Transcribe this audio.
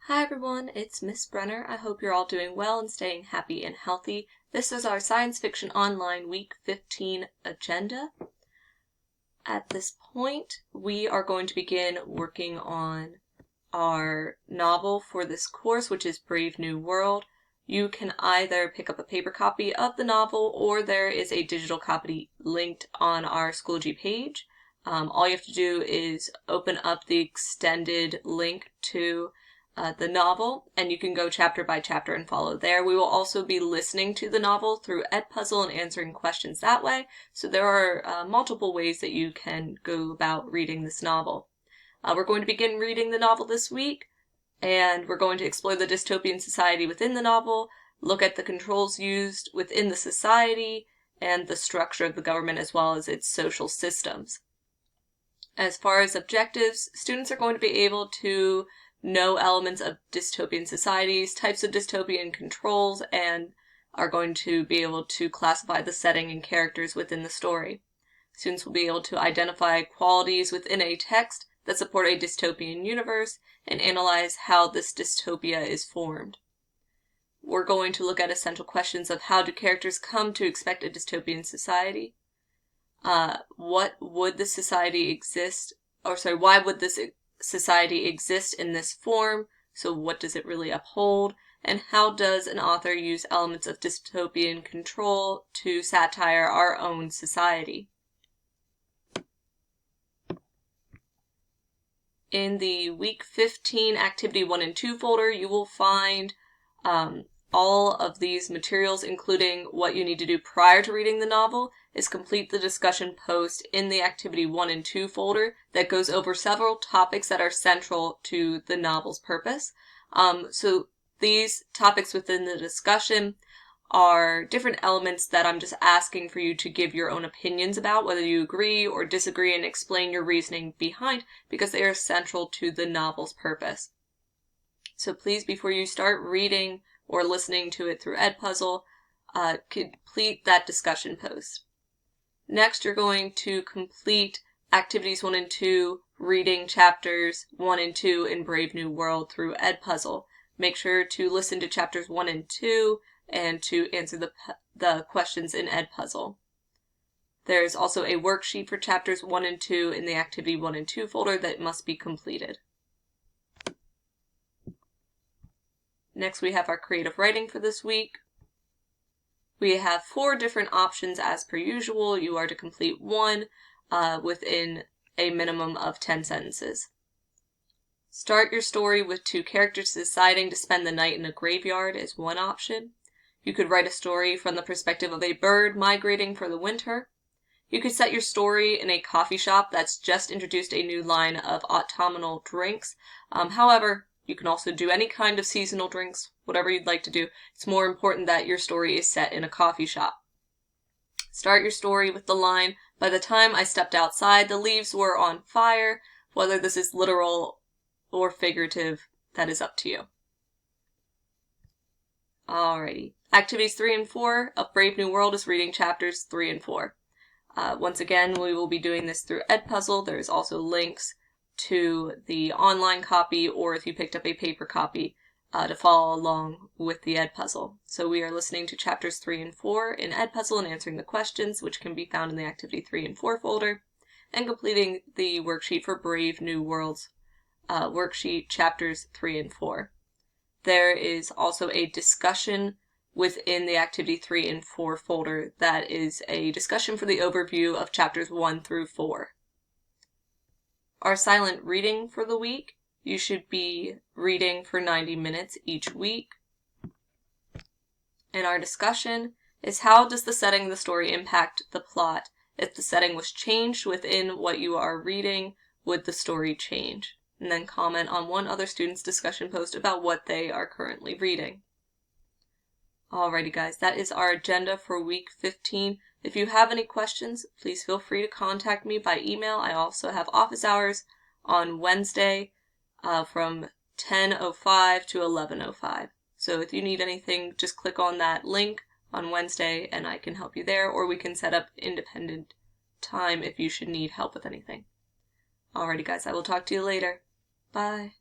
Hi everyone, it's Miss Brenner. I hope you're all doing well and staying happy and healthy. This is our Science Fiction Online Week 15 agenda. At this point, we are going to begin working on our novel for this course, which is Brave New World. You can either pick up a paper copy of the novel or there is a digital copy linked on our Schoology page. All you have to do is open up the extended link to the novel, and you can go chapter by chapter and follow there. We will also be listening to the novel through Edpuzzle and answering questions that way, so there are multiple ways that you can go about reading this novel. We're going to begin reading the novel this week, and we're going to explore the dystopian society within the novel, look at the controls used within the society, and the structure of the government as well as its social systems. As far as objectives, students are going to be able to know elements of dystopian societies, types of dystopian controls, and are going to be able to classify the setting and characters within the story. Students will be able to identify qualities within a text that support a dystopian universe and analyze how this dystopia is formed. We're going to look at essential questions of how do characters come to expect a dystopian society? What would the society exist, why would this society exist in this form? So what does it really uphold? And how does an author use elements of dystopian control to satire our own society? In the Week 15 Activity 1 and 2 folder, you will find all of these materials, including what you need to do prior to reading the novel, is complete the discussion post in the Activity 1 and 2 folder that goes over several topics that are central to the novel's purpose. So these topics within the discussion are different elements that I'm just asking for you to give your own opinions about, whether you agree or disagree, and explain your reasoning behind, because they are central to the novel's purpose. So please, before you start reading or listening to it through Edpuzzle, complete that discussion post. Next, you're going to complete Activities 1 and 2, reading chapters 1 and 2 in Brave New World through Edpuzzle. Make sure to listen to chapters 1 and 2 and to answer the questions in Edpuzzle. There's also a worksheet for chapters 1 and 2 in the Activity 1 and 2 folder that must be completed. Next, we have our creative writing for this week. We have 4 different options as per usual. You are to complete one within a minimum of 10 sentences. Start your story with 2 characters deciding to spend the night in a graveyard is one option. You could write a story from the perspective of a bird migrating for the winter. You could set your story in a coffee shop that's just introduced a new line of autumnal drinks. However, you can also do any kind of seasonal drinks, whatever you'd like to do. It's more important that your story is set in a coffee shop. Start your story with the line, "By the time I stepped outside, the leaves were on fire." Whether this is literal or figurative, that is up to you. Alrighty. Activities 3 and 4 of Brave New World is reading chapters 3 and 4. Once again, we will be doing this through Edpuzzle. There's also links to the online copy, or if you picked up a paper copy, to follow along with the Edpuzzle. So we are listening to chapters 3 and 4 in Edpuzzle and answering the questions, which can be found in the Activity 3 and 4 folder, and completing the worksheet for Brave New World's worksheet chapters 3 and 4. There is also a discussion within the Activity 3 and 4 folder that is a discussion for the overview of chapters 1 through 4. Our silent reading for the week, you should be reading for 90 minutes each week. And our discussion is, how does the setting of the story impact the plot? If the setting was changed within what you are reading, would the story change? And then comment on one other student's discussion post about what they are currently reading. Alrighty guys, that is our agenda for week 15. If you have any questions, please feel free to contact me by email. I also have office hours on Wednesday from 10:05 to 11:05. So if you need anything, just click on that link on Wednesday and I can help you there, or we can set up independent time if you should need help with anything. Alrighty guys, I will talk to you later. Bye.